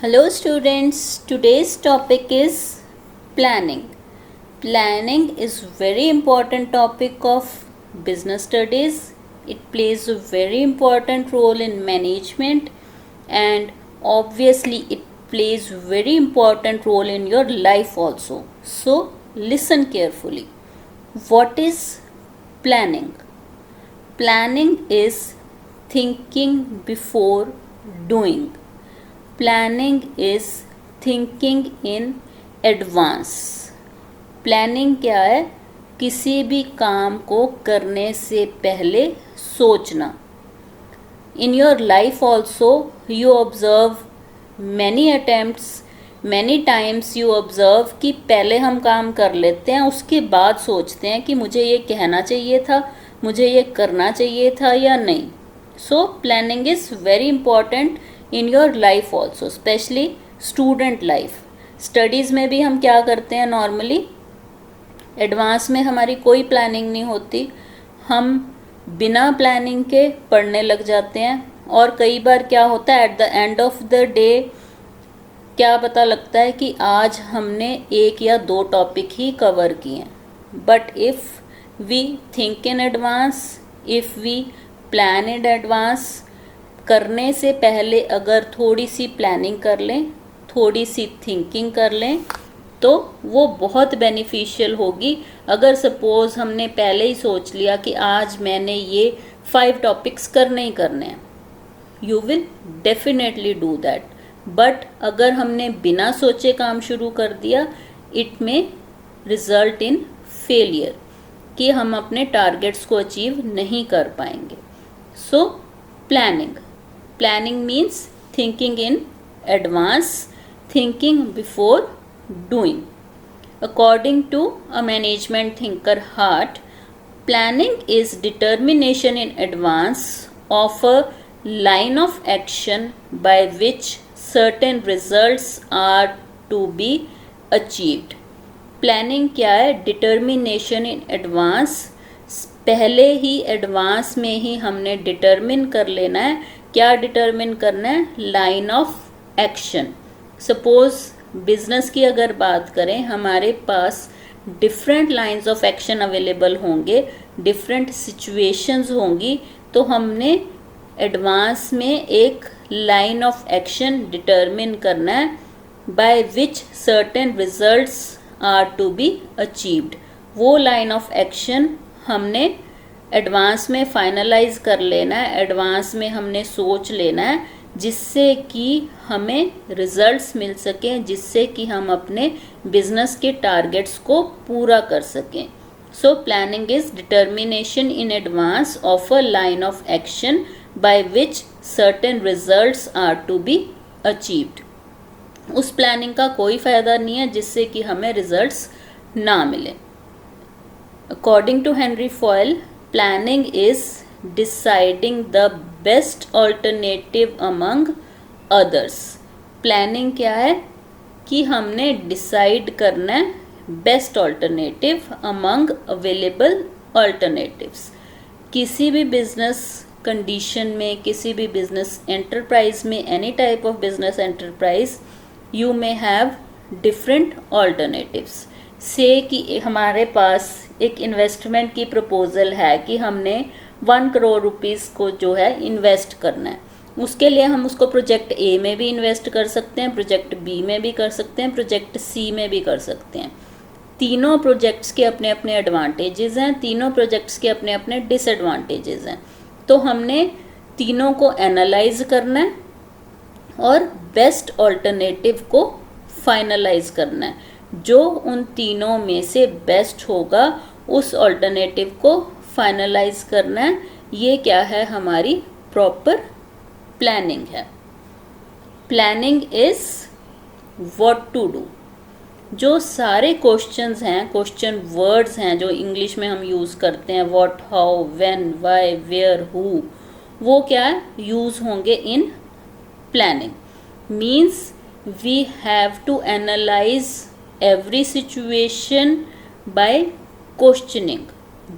Hello students, today's topic is planning. Planning is very important topic of business studies. It plays a very important role in management and obviously it plays very important role in your life also. So listen carefully. What is planning? Planning is thinking before doing. Planning is thinking in advance. Planning क्या है? किसी भी काम को करने से पहले सोचना. In your life also you observe many attempts, many times you observe कि पहले हम काम कर लेते हैं, उसके बाद सोचते हैं कि मुझे ये कहना चाहिए था, मुझे ये करना चाहिए था या नहीं. So planning is very important in your life also, especially student life. Studies में भी हम क्या करते हैं नॉर्मली, एडवांस में हमारी कोई प्लानिंग नहीं होती, हम बिना प्लानिंग के पढ़ने लग जाते हैं और कई बार क्या होता है at the end of the day क्या पता लगता है कि आज हमने एक या दो टॉपिक ही कवर किए हैं. But if we think in advance, if we plan in advance, करने से पहले अगर थोड़ी सी प्लानिंग कर लें, थोड़ी सी थिंकिंग कर लें तो वो बहुत बेनिफिशियल होगी. अगर सपोज़ हमने पहले ही सोच लिया कि आज मैंने ये 5 टॉपिक्स करने ही करने हैं, you will definitely do that. But अगर हमने बिना सोचे काम शुरू कर दिया, इट में रिजल्ट इन फेलियर, कि हम अपने टारगेट्स को अचीव नहीं कर पाएंगे. सो Planning means thinking in advance, thinking before doing. According to a management thinker Hart, planning is determination in advance of a line of action by which certain results are to be achieved. Planning क्या है? Determination in advance. पहले ही advance में ही हमने determine कर लेना है. क्या determine करना है? Line of action. Suppose business की अगर बात करें, हमारे पास different lines of action available होंगे, डिफरेंट सिचुएशंस होंगी, तो हमने एडवांस में एक लाइन ऑफ एक्शन डिटरमिन करना है by which certain results are to be achieved. वो लाइन ऑफ एक्शन हमने एडवांस में फाइनलाइज कर लेना है, एडवांस में हमने सोच लेना है, जिससे कि हमें रिजल्ट्स मिल सकें, जिससे कि हम अपने बिजनेस के टारगेट्स को पूरा कर सकें. So planning is determination in advance of a line of action by which certain results are to be achieved. उस प्लानिंग का कोई फ़ायदा नहीं है जिससे कि हमें रिजल्ट्स ना मिले. According to Henry Foyle, planning is deciding the best alternative among others. Planning क्या है? कि हमने डिसाइड करना है best alternative among available alternatives. किसी भी बिजनेस कंडीशन में, किसी भी बिजनेस एंटरप्राइज में, any type of business enterprise, you may have different alternatives. से कि हमारे पास एक इन्वेस्टमेंट की प्रपोज़ल है कि हमने 1 करोड़ रुपीज़ को जो है इन्वेस्ट करना है. उसके लिए हम उसको प्रोजेक्ट ए में भी इन्वेस्ट कर सकते हैं, प्रोजेक्ट बी में भी कर सकते हैं, प्रोजेक्ट सी में भी कर सकते हैं. तीनों प्रोजेक्ट्स के अपने अपने एडवांटेजेस हैं, तीनों प्रोजेक्ट्स के अपने अपने डिसएडवांटेजेस हैं. तो हमने तीनों को एनालाइज करना है और बेस्ट ऑल्टरनेटिव को फाइनलाइज करना है. जो उन तीनों में से बेस्ट होगा उस ऑल्टरनेटिव को फाइनलाइज करना है. ये क्या है? हमारी प्रॉपर प्लानिंग है. Planning is what to do. जो सारे क्वेश्चंस हैं, क्वेश्चन वर्ड्स हैं जो इंग्लिश में हम यूज़ करते हैं, what, how, when, why, where, who, वो क्या है? यूज़ होंगे in planning. Means we have to analyse every situation by questioning.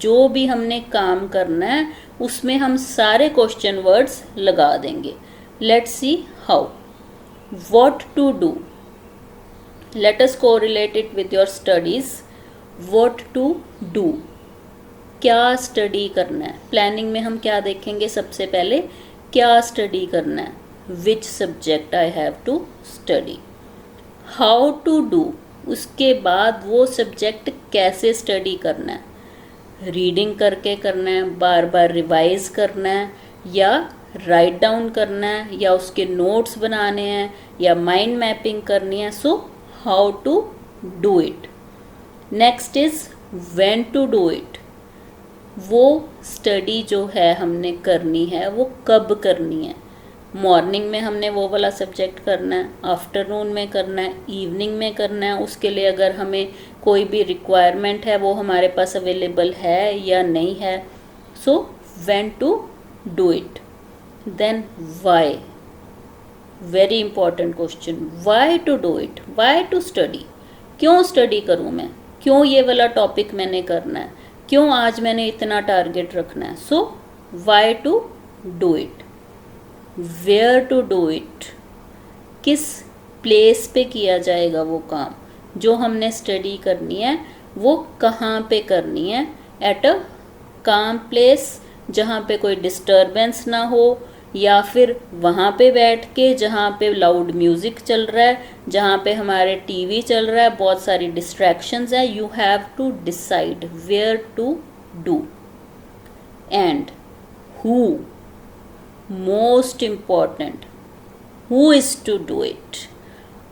जो भी हमने काम करना है उसमें हम सारे क्वेश्चन वर्ड्स लगा देंगे. Let's see how. what to do, let us correlate it with your studies. what to do, क्या स्टडी करना है. प्लानिंग में हम क्या देखेंगे, सबसे पहले क्या स्टडी करना है, which subject I have to study. How to do, उसके बाद वो सब्जेक्ट कैसे स्टडी करना है, रीडिंग करके करना है, बार बार रिवाइज करना है, या राइट डाउन करना है, या उसके नोट्स बनाने हैं, या माइंड मैपिंग करनी है. So how to do it. Next is when to do it. वो स्टडी जो है हमने करनी है वो कब करनी है. मॉर्निंग में हमने वो वाला सब्जेक्ट करना है, आफ्टरनून में करना है, इवनिंग में करना है. उसके लिए अगर हमें कोई भी रिक्वायरमेंट है वो हमारे पास अवेलेबल है या नहीं है. So when to do it. Then why, very important question. Why to do it, why to study. क्यों स्टडी करूँ मैं, क्यों ये वाला टॉपिक मैंने करना है, क्यों आज मैंने इतना टारगेट रखना है. So why to do it. Where to do it, किस प्लेस पे किया जाएगा वो काम. जो हमने स्टडी करनी है वो कहाँ पे करनी है. एट अ काम प्लेस, जहाँ पे कोई डिस्टर्बेंस ना हो, या फिर वहाँ पे बैठ के जहाँ पे लाउड म्यूज़िक चल रहा है, जहाँ पे हमारे टीवी चल रहा है, बहुत सारी डिस्ट्रैक्शंस है. You have to decide where to do. And who, most important, who is to do it.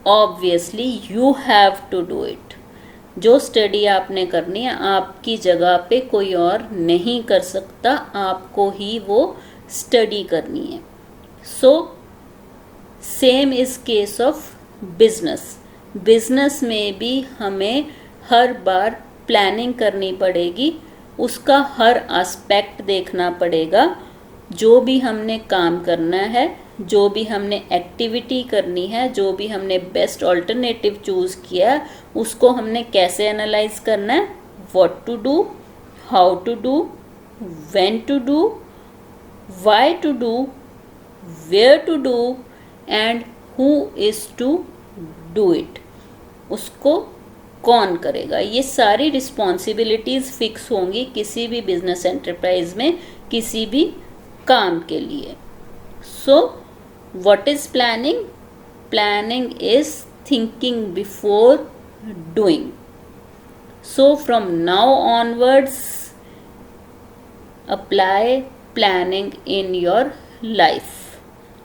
Obviously you have to do it. जो स्टडी आपने करनी है आपकी जगह पे कोई और नहीं कर सकता, आपको ही वो स्टडी करनी है. So same is case of business. Business में भी हमें हर बार प्लानिंग करनी पड़ेगी, उसका हर एस्पेक्ट देखना पड़ेगा. जो भी हमने काम करना है, जो भी हमने एक्टिविटी करनी है, जो भी हमने बेस्ट ऑल्टरनेटिव चूज़ किया है, उसको हमने कैसे एनालाइज करना है. What to do, how to do, when to do, why to do, where to do, and who is to do it. उसको कौन करेगा. ये सारी रिस्पॉन्सिबिलिटीज़ फिक्स होंगी किसी भी बिजनेस एंटरप्राइज में, किसी भी काम के लिए. So what is planning. Planning is thinking before doing. So from now onwards apply planning in your life.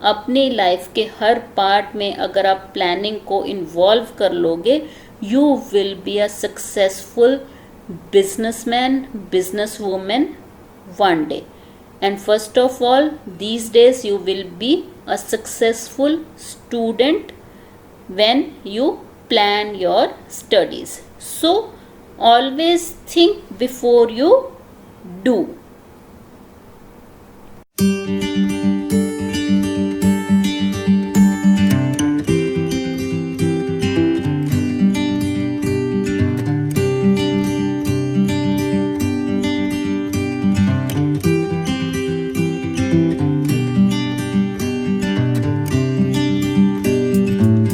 अपनी लाइफ के हर पार्ट में अगर आप प्लानिंग को इन्वॉल्व कर लोगे, you will be a successful businessman, business women one day. And first of all, these days you will be a successful student when you plan your studies. So always think before you do.